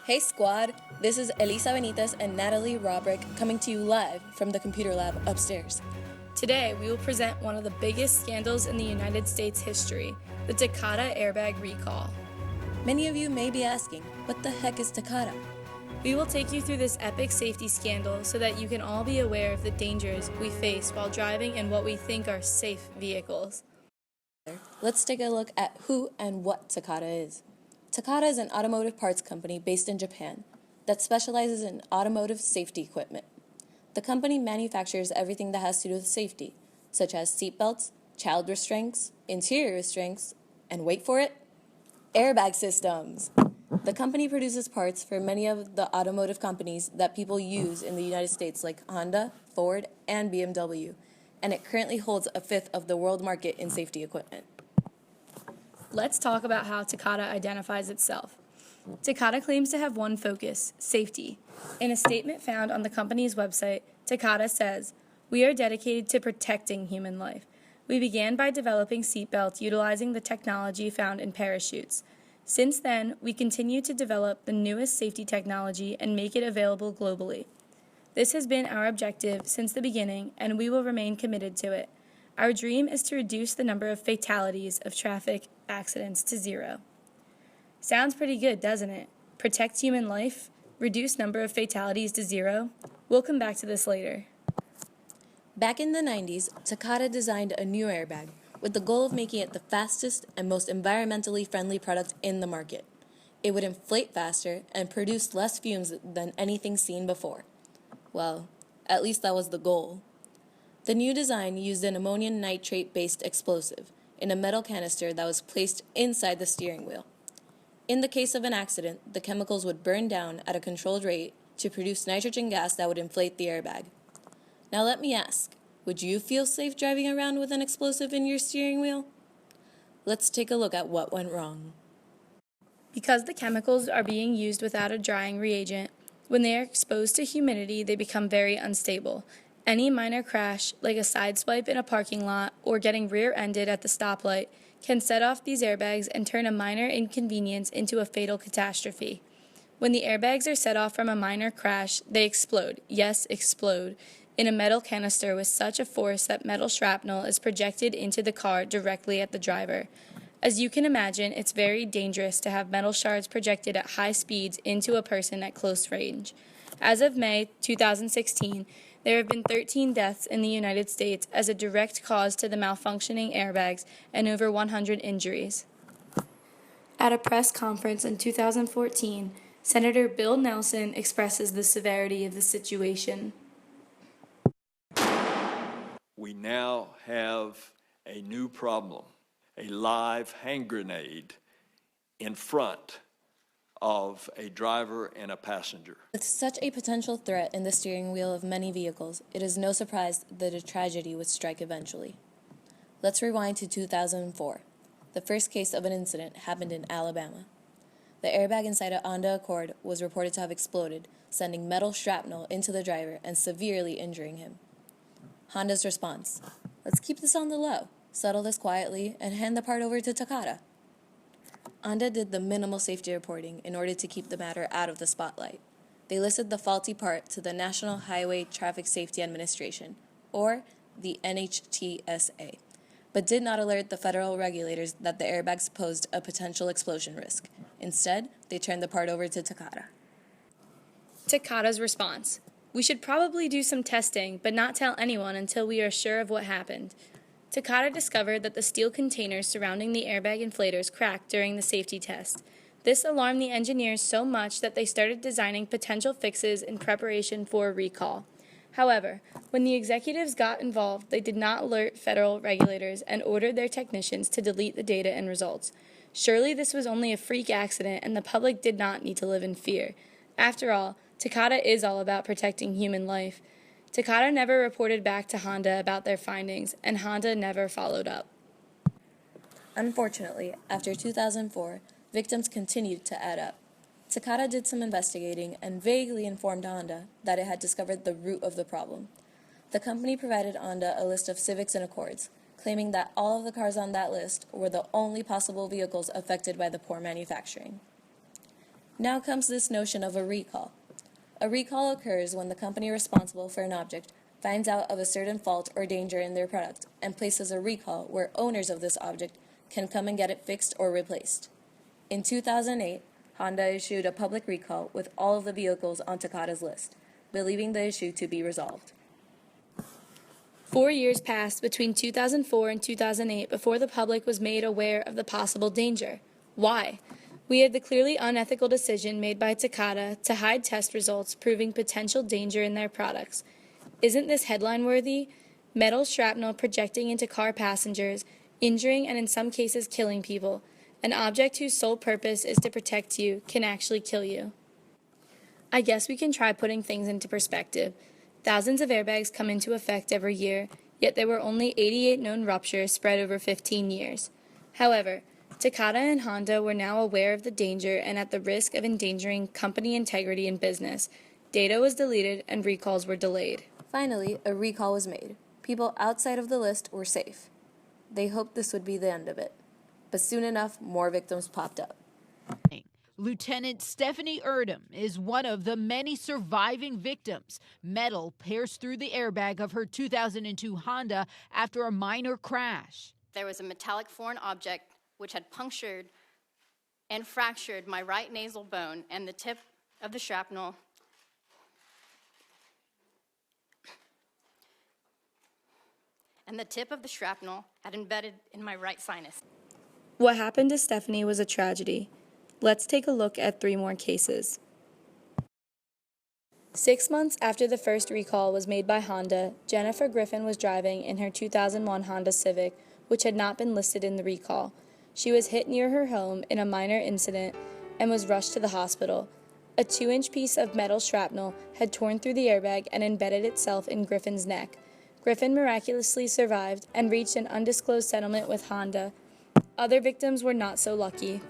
Hey squad, this is Elisa Benitez and Natalie Robrick coming to you live from the computer lab upstairs. Today, we will present one of the biggest scandals in the United States history, the Takata airbag recall. Many of you may be asking, what the heck is Takata? We will take you through this epic safety scandal so that you can all be aware of the dangers we face while driving in what we think are safe vehicles. Let's take a look at who and what Takata is. Takata is an automotive parts company based in Japan that specializes in automotive safety equipment. The company manufactures everything that has to do with safety, such as seatbelts, child restraints, interior restraints, and wait for it, airbag systems. The company produces parts for many of the automotive companies that people use in the United States like Honda, Ford, and BMW, and it currently holds a fifth of the world market in safety equipment. Let's talk about how Takata identifies itself. Takata claims to have one focus, safety. In a statement found on the company's website, Takata says, "We are dedicated to protecting human life. We began by developing seatbelts utilizing the technology found in parachutes. Since then, we continue to develop the newest safety technology and make it available globally. This has been our objective since the beginning, and we will remain committed to it. Our dream is to reduce the number of fatalities of traffic accidents to zero." Sounds pretty good, doesn't it? Protect human life, reduce number of fatalities to zero. We'll come back to this later. Back in the 90s, Takata designed a new airbag with the goal of making it the fastest and most environmentally friendly product in the market. It would inflate faster and produce less fumes than anything seen before. Well, at least that was the goal. The new design used an ammonium nitrate-based explosive in a metal canister that was placed inside the steering wheel. In the case of an accident, the chemicals would burn down at a controlled rate to produce nitrogen gas that would inflate the airbag. Now let me ask, would you feel safe driving around with an explosive in your steering wheel? Let's take a look at what went wrong. Because the chemicals are being used without a drying reagent, when they are exposed to humidity, they become very unstable. Any minor crash, like a sideswipe in a parking lot or getting rear-ended at the stoplight, can set off these airbags and turn a minor inconvenience into a fatal catastrophe. When the airbags are set off from a minor crash, they explode, yes, explode, in a metal canister with such a force that metal shrapnel is projected into the car directly at the driver. As you can imagine, it's very dangerous to have metal shards projected at high speeds into a person at close range. As of May 2016, there have been 13 deaths in the United States as a direct cause to the malfunctioning airbags and over 100 injuries. At a press conference in 2014, Senator Bill Nelson expresses the severity of the situation. We now have a new problem, a live hand grenade in front of a driver and a passenger. With such a potential threat in the steering wheel of many vehicles, it is no surprise that a tragedy would strike eventually. Let's rewind to 2004. The first case of an incident happened in Alabama. The airbag inside a Honda Accord was reported to have exploded, sending metal shrapnel into the driver and severely injuring him. Honda's response: "Let's keep this on the low, settle this quietly, and hand the part over to Takata." Honda did the minimal safety reporting in order to keep the matter out of the spotlight. They listed the faulty part to the National Highway Traffic Safety Administration, or the NHTSA, but did not alert the federal regulators that the airbags posed a potential explosion risk. Instead, they turned the part over to Takata. Takata's response: "We should probably do some testing, but not tell anyone until we are sure of what happened." Takata discovered that the steel containers surrounding the airbag inflators cracked during the safety test. This alarmed the engineers so much that they started designing potential fixes in preparation for a recall. However, when the executives got involved, they did not alert federal regulators and ordered their technicians to delete the data and results. Surely this was only a freak accident and the public did not need to live in fear. After all, Takata is all about protecting human life. Takata never reported back to Honda about their findings, and Honda never followed up. Unfortunately, after 2004, victims continued to add up. Takata did some investigating and vaguely informed Honda that it had discovered the root of the problem. The company provided Honda a list of Civics and Accords, claiming that all of the cars on that list were the only possible vehicles affected by the poor manufacturing. Now comes this notion of a recall. A recall occurs when the company responsible for an object finds out of a certain fault or danger in their product and places a recall where owners of this object can come and get it fixed or replaced. In 2008, Honda issued a public recall with all of the vehicles on Takata's list, believing the issue to be resolved. 4 years passed between 2004 and 2008 before the public was made aware of the possible danger. Why? We had the clearly unethical decision made by Takata to hide test results proving potential danger in their products. Isn't this headline-worthy? Metal shrapnel projecting into car passengers, injuring and in some cases killing people. An object whose sole purpose is to protect you can actually kill you. I guess we can try putting things into perspective. Thousands of airbags come into effect every year, yet there were only 88 known ruptures spread over 15 years. However, Takata and Honda were now aware of the danger and at the risk of endangering company integrity and business. Data was deleted and recalls were delayed. Finally, a recall was made. People outside of the list were safe. They hoped this would be the end of it. But soon enough, more victims popped up. Lieutenant Stephanie Erdem is one of the many surviving victims. Metal pierced through the airbag of her 2002 Honda after a minor crash. There was a metallic foreign object which had punctured and fractured my right nasal bone, and the tip of the shrapnel had embedded in my right sinus. What happened to Stephanie was a tragedy. Let's take a look at 3 more cases. 6 months after the first recall was made by Honda, Jennifer Griffin was driving in her 2001 Honda Civic, which had not been listed in the recall. She was hit near her home in a minor incident and was rushed to the hospital. A 2-inch piece of metal shrapnel had torn through the airbag and embedded itself in Griffin's neck. Griffin miraculously survived and reached an undisclosed settlement with Honda. Other victims were not so lucky.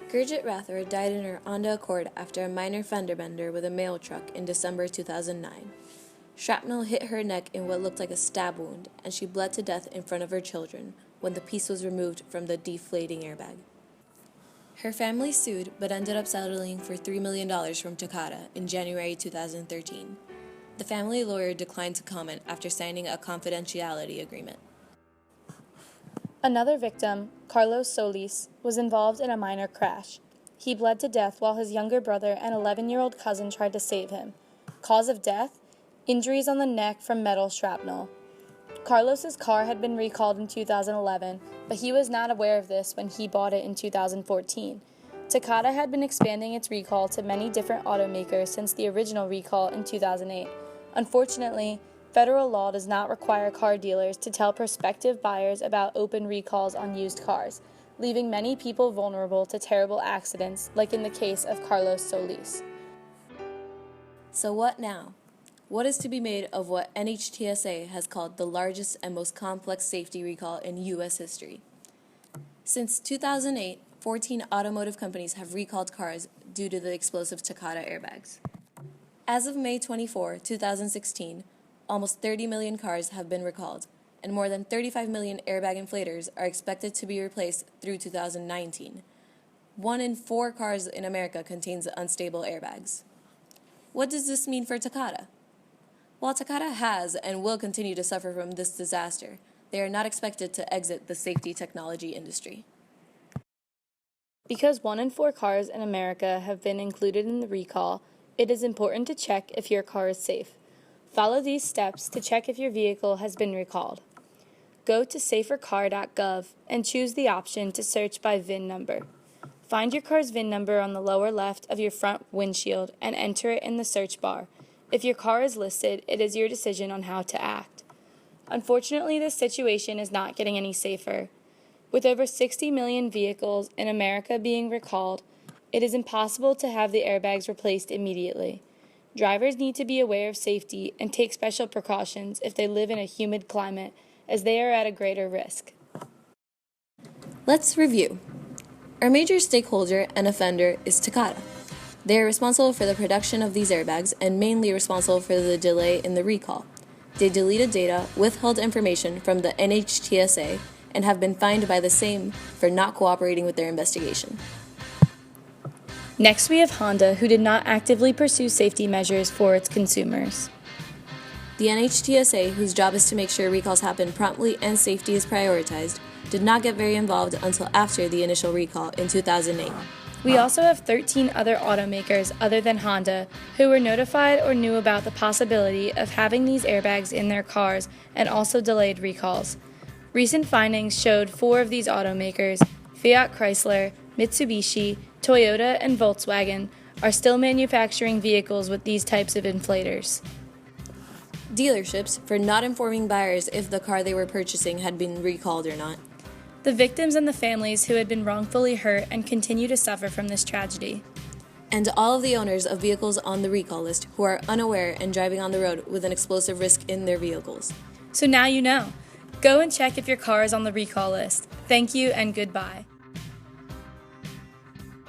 Gurjit Rathore died in her Honda Accord after a minor fender bender with a mail truck in December 2009. Shrapnel hit her neck in what looked like a stab wound, and she bled to death in front of her children when the piece was removed from the deflating airbag. Her family sued but ended up settling for $3 million from Takata in January 2013. The family lawyer declined to comment after signing a confidentiality agreement. Another victim, Carlos Solis, was involved in a minor crash. He bled to death while his younger brother and 11-year-old cousin tried to save him. Cause of death? Injuries on the neck from metal shrapnel. Carlos's car had been recalled in 2011, but he was not aware of this when he bought it in 2014. Takata had been expanding its recall to many different automakers since the original recall in 2008. Unfortunately, federal law does not require car dealers to tell prospective buyers about open recalls on used cars, leaving many people vulnerable to terrible accidents, like in the case of Carlos Solis. So what now? What is to be made of what NHTSA has called the largest and most complex safety recall in U.S. history? Since 2008, 14 automotive companies have recalled cars due to the explosive Takata airbags. As of May 24, 2016, almost 30 million cars have been recalled, and more than 35 million airbag inflators are expected to be replaced through 2019. 1 in 4 cars in America contains unstable airbags. What does this mean for Takata? While Takata has and will continue to suffer from this disaster, they are not expected to exit the safety technology industry. Because 1 in 4 cars in America have been included in the recall, it is important to check if your car is safe. Follow these steps to check if your vehicle has been recalled. Go to safercar.gov and choose the option to search by VIN number. Find your car's VIN number on the lower left of your front windshield and enter it in the search bar. If your car is listed, it is your decision on how to act. Unfortunately, this situation is not getting any safer. With over 60 million vehicles in America being recalled, it is impossible to have the airbags replaced immediately. Drivers need to be aware of safety and take special precautions if they live in a humid climate, as they are at a greater risk. Let's review. Our major stakeholder and offender is Takata. They are responsible for the production of these airbags and mainly responsible for the delay in the recall. They deleted data, withheld information from the NHTSA, and have been fined by the same for not cooperating with their investigation. Next, we have Honda, who did not actively pursue safety measures for its consumers. The NHTSA, whose job is to make sure recalls happen promptly and safety is prioritized, did not get very involved until after the initial recall in 2008. We also have 13 other automakers other than Honda who were notified or knew about the possibility of having these airbags in their cars and also delayed recalls. Recent findings showed 4 of these automakers, Fiat Chrysler, Mitsubishi, Toyota, and Volkswagen, are still manufacturing vehicles with these types of inflators. Dealerships for not informing buyers if the car they were purchasing had been recalled or not. The victims and the families who had been wrongfully hurt and continue to suffer from this tragedy. And all of the owners of vehicles on the recall list who are unaware and driving on the road with an explosive risk in their vehicles. So now you know. Go and check if your car is on the recall list. Thank you and goodbye.